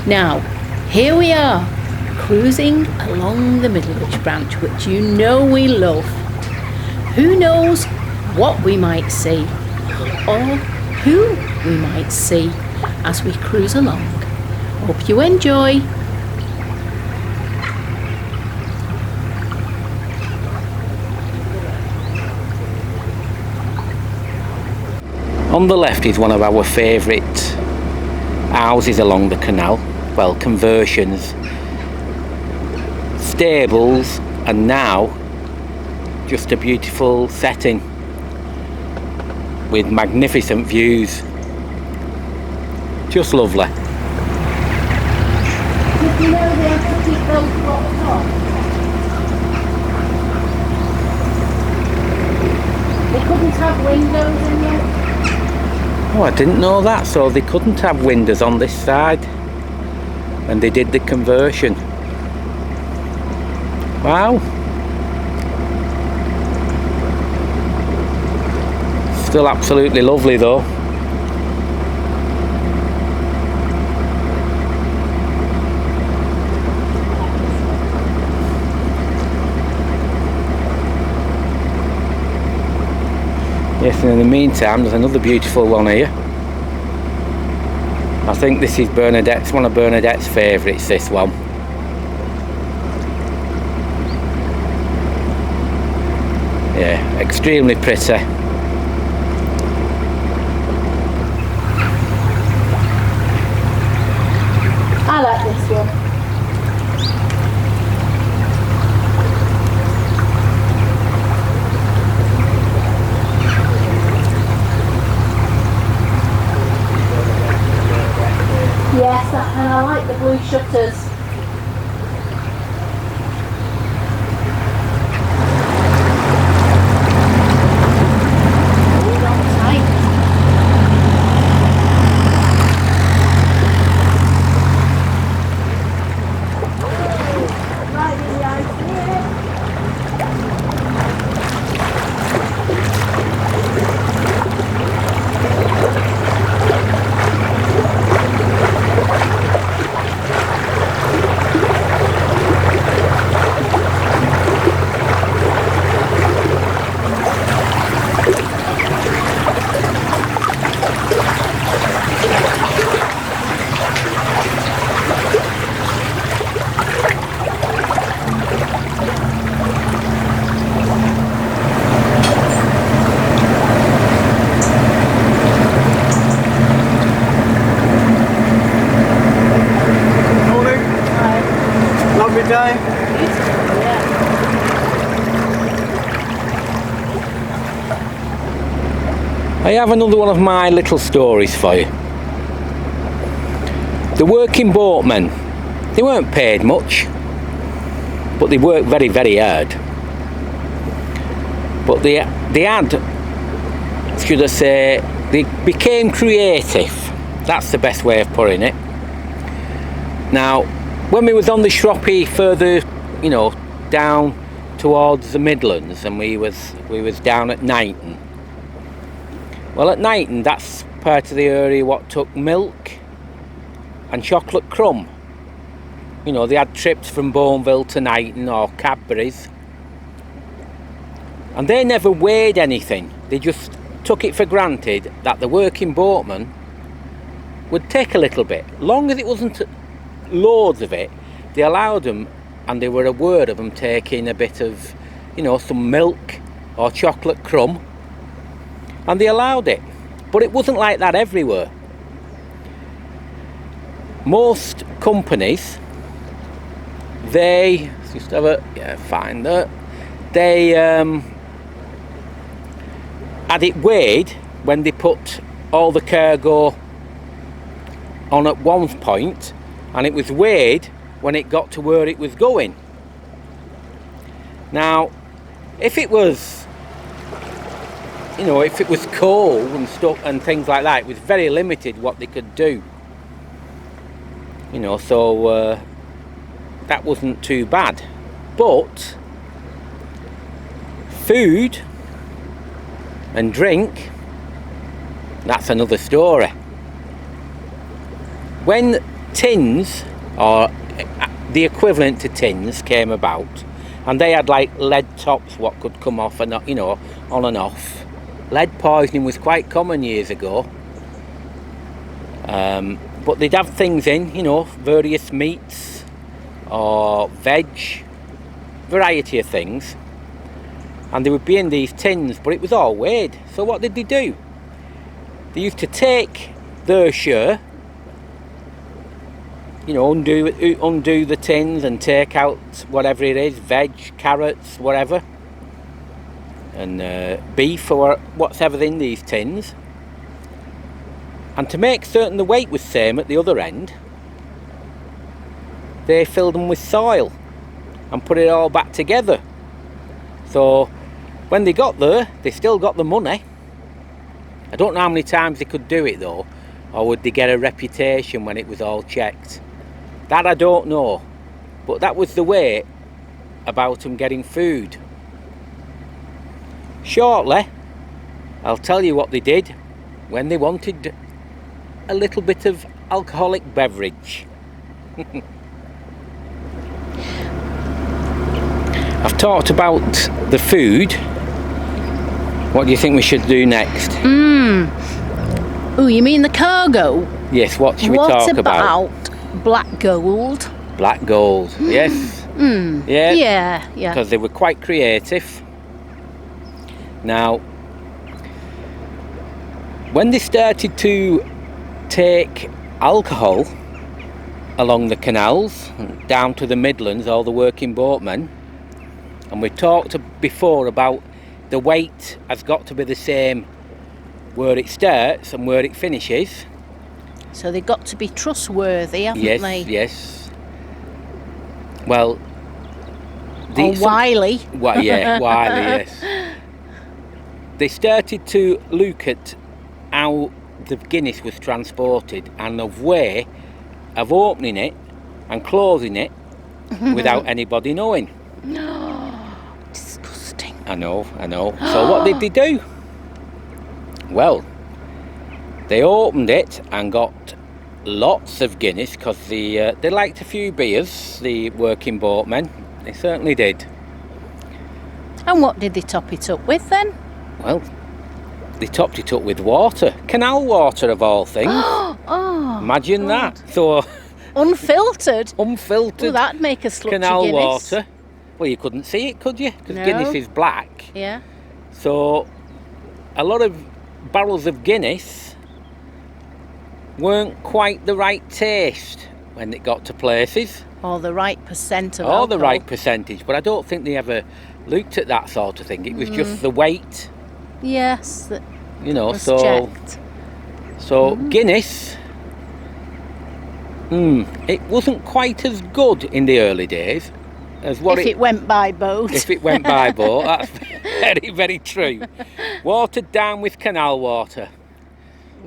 Now, here we are, cruising along the Middlewich branch, which you know we love. Who knows what we might see, or who we might see as we cruise along. Hope you enjoy. On the left is one of our favourite houses along the canal. Well, conversions, stables, and now just a beautiful setting with magnificent views. Just lovely. Did you know they have to keep those blocked off? They couldn't have windows in there. Oh, I didn't know that, so they couldn't have windows on this side when they did the conversion. Wow. Still absolutely lovely though. Yes, and in the meantime there's another beautiful one here. I think this is Bernadette's, one of Bernadette's favourites, this one. Yeah, extremely pretty. I like this one. Yes, and I like the blue shutters. Hold on tight. Right in the ice here. I have another one of my little stories for you. The working boatmen, they weren't paid much, but they worked very, very hard. But they had, should I say, they became creative. That's the best way of putting it. Now, when we was on the Shroppy further, you know, down towards the Midlands, and we was down at Knighton. Well, at Knighton, that's part of the area what took milk and chocolate crumb. You know, they had trips from Bourneville to Knighton or Cadbury's. And they never weighed anything. They just took it for granted that the working boatman would take a little bit. Long as it wasn't loads of it, they allowed them, and they were aware of them taking a bit of, you know, some milk or chocolate crumb. And they allowed it, but it wasn't like that everywhere. Most companies, they just have a find that they had it weighed when they put all the cargo on at one point, and it was weighed when it got to where it was going. Now, if it was, you know, if it was coal and stuff and things like that, it was very limited what they could do. You know, so that wasn't too bad. But food and drink, that's another story. When tins, or the equivalent to tins, came about, and they had like lead tops what could come off and, you know, on and off. Lead poisoning was quite common years ago. But they'd have things in, you know, various meats or veg, variety of things, and they would be in these tins, but it was all weighed. So what did they do? They used to take their share, you know, undo the tins and take out whatever it is, veg, carrots, whatever, and beef or whatever in these tins. And to make certain the weight was same at the other end, they filled them with soil and put it all back together. So when they got there, they still got the money. I don't know how many times they could do it though, or would they get a reputation when it was all checked. That I don't know, but that was the way about them getting food. Shortly, I'll tell you what they did when they wanted a little bit of alcoholic beverage. I've talked about the food. What do you think we should do next? Oh, you mean the cargo? Yes, what should we talk about? What about black gold? Black gold, yes. Yeah. Because they were quite creative. Now, when they started to take alcohol along the canals and down to the Midlands, all the working boatmen, and we talked before about the weight has got to be the same where it starts and where it finishes. So they've got to be trustworthy, haven't they? Yes. Well, or wily. Wily, yes. They started to look at how the Guinness was transported and the way of opening it and closing it without anybody knowing. Disgusting. I know. So what did they do? Well, they opened it and got lots of Guinness, because they liked a few beers, the working boatmen. They certainly did. And what did they top it up with then? Well, they topped it up with water. Canal water, of all things. Oh, imagine God. that. So unfiltered. Well, that'd make a slutty canal Guinness. water. Well, you couldn't see it, could you? Because No. Guinness is black. Yeah. So a lot of barrels of Guinness weren't quite the right taste when it got to places. Or the right percent of Or alcohol. the right percentage. But I don't think they ever looked at that sort of thing. It was just the weight, Yes, that you know. was So checked. Guinness, it wasn't quite as good in the early days as what If it went by boat. If it went by boat, that's very, very true. Watered down with canal water.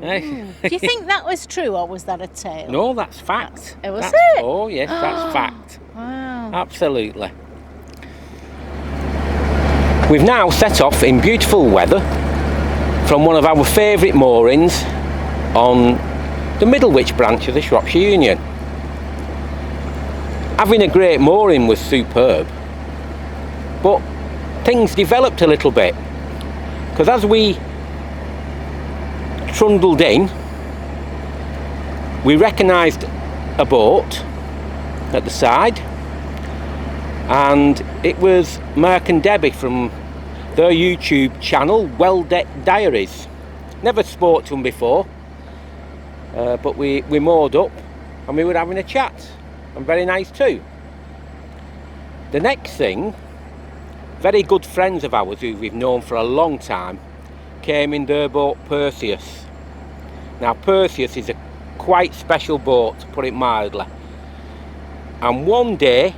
Eh? Do you think that was true, or was that a tale? No, that's fact. Was That's- it? Oh yes, that's fact. Wow. Absolutely. We've now set off in beautiful weather from one of our favourite moorings on the Middlewich branch of the Shropshire Union. Having a great mooring was superb, but things developed a little bit, because as we trundled in, we recognised a boat at the side, and it was Mark and Debbie from their YouTube channel, Well Deck Diaries. Never spoke to them before, but we moored up and we were having a chat, and very nice too. The next thing, very good friends of ours who we've known for a long time came in their boat Perseus. Now Perseus is a quite special boat, to put it mildly, and one day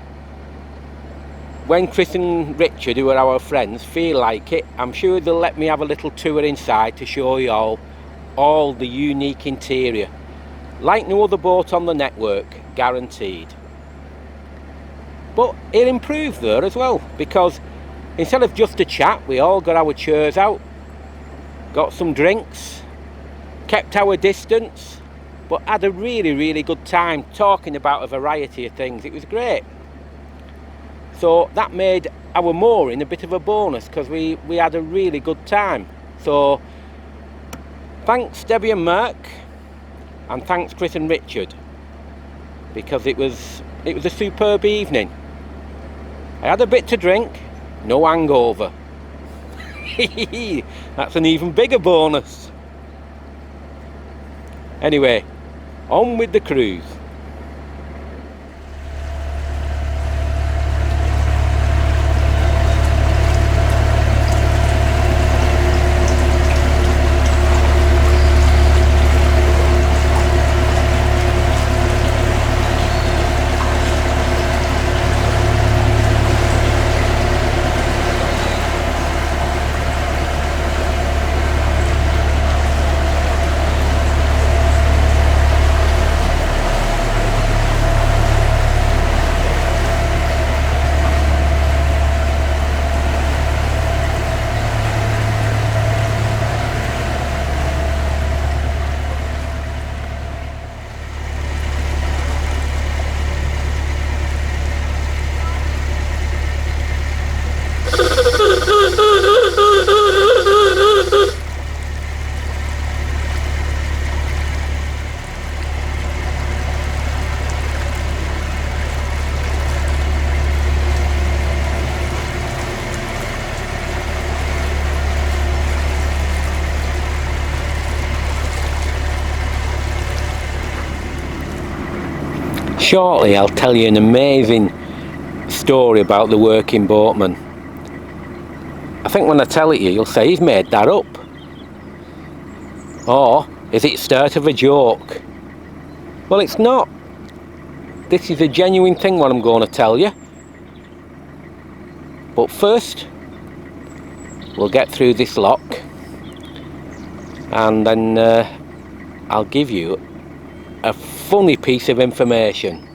when Chris and Richard, who are our friends, feel like it, I'm sure they'll let me have a little tour inside to show you all the unique interior, like no other boat on the network, guaranteed. But it improved there as well, because instead of just a chat, we all got our chairs out, got some drinks, kept our distance, but had a really good time talking about a variety of things. It was great. So that made our mooring a bit of a bonus, because we had a really good time. So thanks Debbie and Mark, and thanks Chris and Richard, because it was a superb evening. I had a bit to drink, no hangover. That's an even bigger bonus. Anyway, on with the cruise. Shortly I'll tell you an amazing story about the working boatman. I think when I tell it you'll say he's made that up. Or is it start of a joke? Well, it's not. This is a genuine thing what I'm going to tell you. But first we'll get through this lock, and then I'll give you a funny piece of information.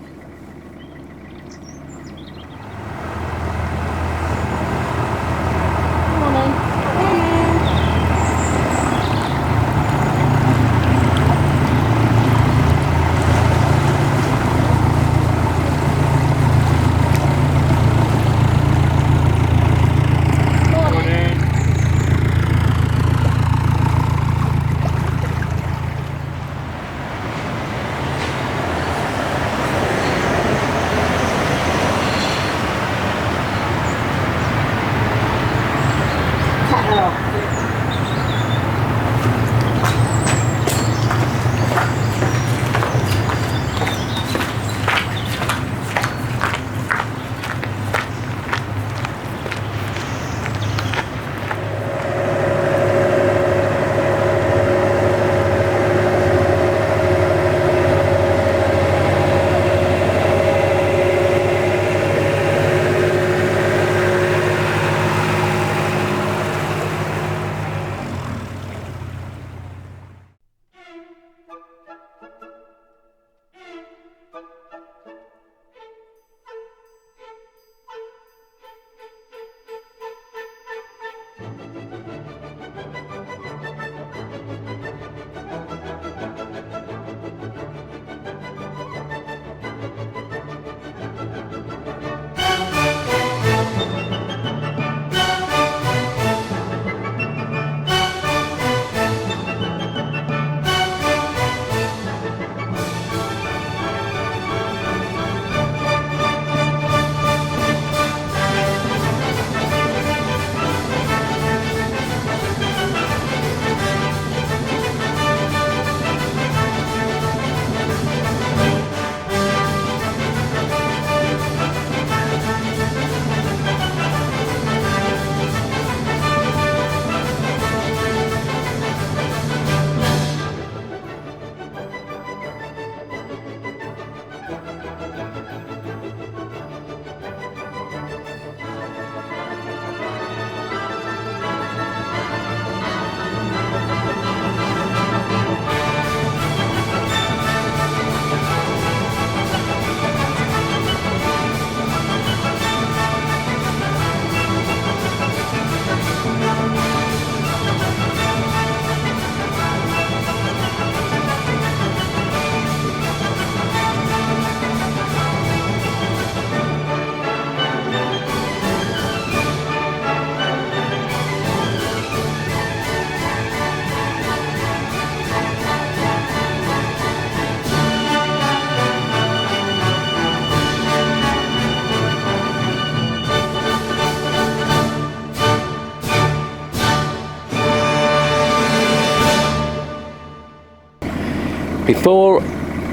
Before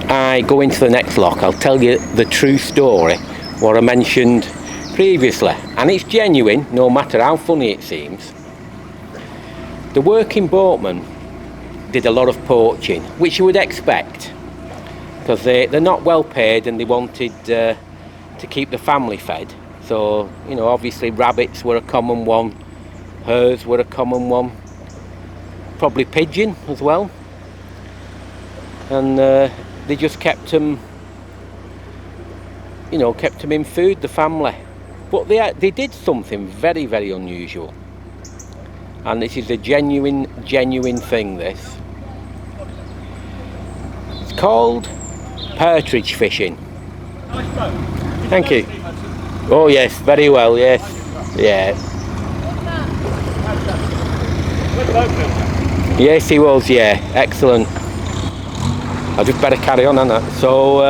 I go into the next lock, I'll tell you the true story, what I mentioned previously, and it's genuine, no matter how funny it seems. The working boatmen did a lot of poaching, which you would expect, because they're not well paid and they wanted to keep the family fed. So, you know, obviously rabbits were a common one, hares were a common one, probably pigeon as well, and they just kept them, you know, kept them in food, the family. But they did something very, very unusual, and this is a genuine thing, this. It's called partridge fishing. Thank you. Oh yes, very well, yes. Yeah. Yes, he was, yeah. Excellent. I just better carry on that. So,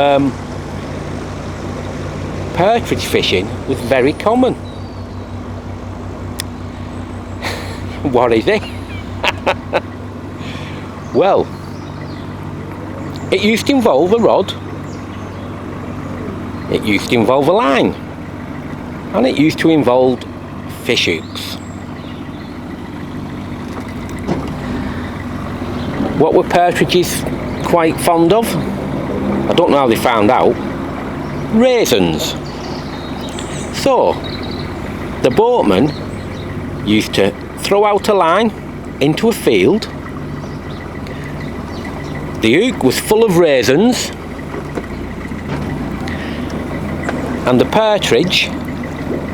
partridge fishing was very common. What is it? Well, it used to involve a rod, it used to involve a line, and it used to involve fish hooks. What were partridges quite fond of? I don't know how they found out. Raisins. So, the boatman used to throw out a line into a field. The hook was full of raisins, and the partridge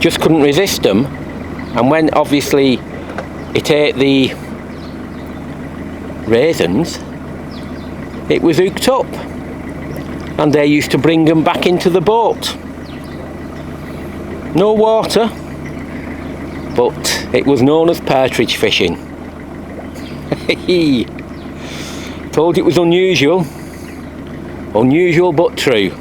just couldn't resist them, and when obviously it ate the raisins, it was hooked up, and they used to bring them back into the boat. No water, but it was known as partridge fishing. Told you it was unusual but true.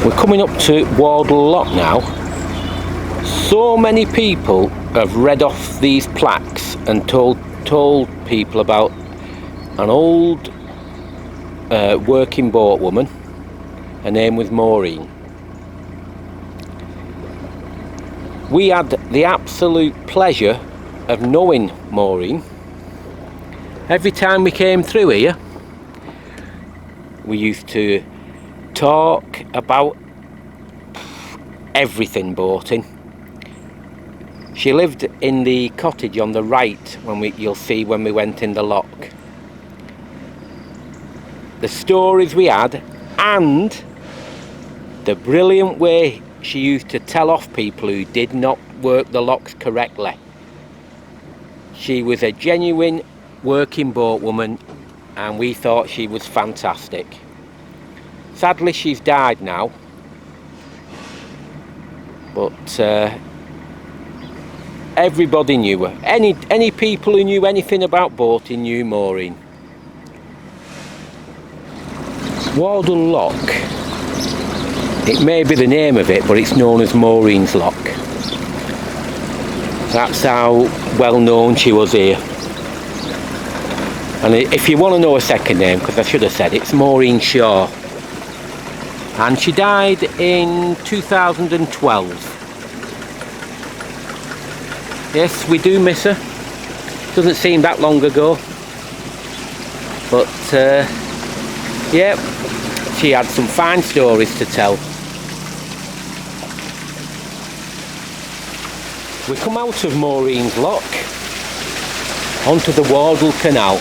We're coming up to Wardle Lock now. So many people have read off these plaques and told people about an old working boat woman. Her name was Maureen. We had the absolute pleasure of knowing Maureen. Every time we came through here, we used to talk about everything boating. She lived in the cottage on the right, you'll see when we went in the lock. The stories we had, and the brilliant way she used to tell off people who did not work the locks correctly. She was a genuine working boat woman, and we thought she was fantastic. Sadly, she's died now, but everybody knew her. Any people who knew anything about boating knew Maureen. Wardle Lock, it may be the name of it, but it's known as Maureen's Lock. That's how well known she was here. And if you want to know a second name, because I should have said, it's Maureen Shaw. And she died in 2012. Yes, we do miss her. Doesn't seem that long ago. But, yeah, she had some fine stories to tell. We come out of Maureen's Lock onto the Wardle Canal.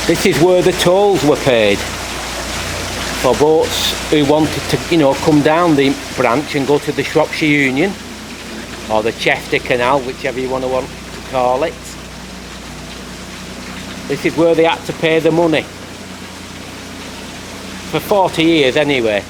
This is where the tolls were paid for boats who wanted to, come down the branch and go to the Shropshire Union. or the Chester Canal, whichever you want to call it. This is where they had to pay the money. For 40 years anyway.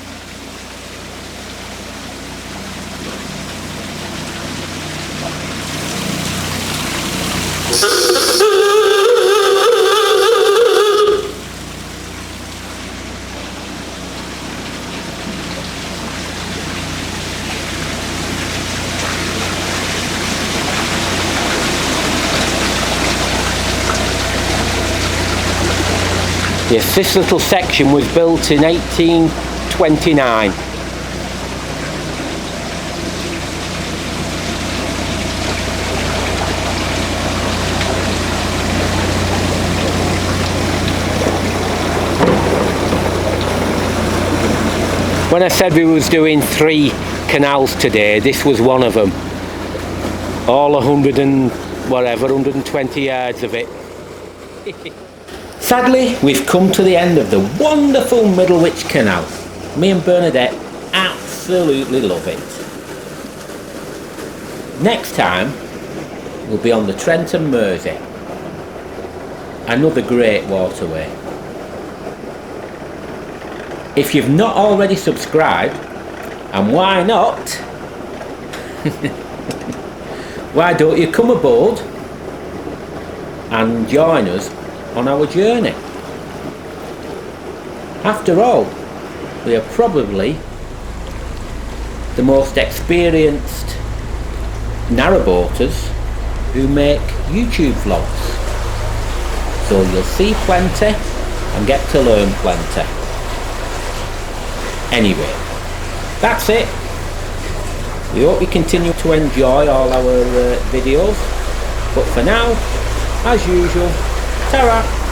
Yes, this little section was built in 1829. When I said we was doing 3 canals today, this was one of them. All 100 and whatever, 120 yards of it. Sadly, we've come to the end of the wonderful Middlewich Canal. Me and Bernadette absolutely love it. Next time, we'll be on the Trent Mersey. Another great waterway. If you've not already subscribed, and why not, why don't you come aboard and join us on our journey? After all, we are probably the most experienced narrowboaters who make YouTube vlogs. So you'll see plenty and get to learn plenty. Anyway, that's it. We hope you continue to enjoy all our videos. But for now, as usual, ta-ra!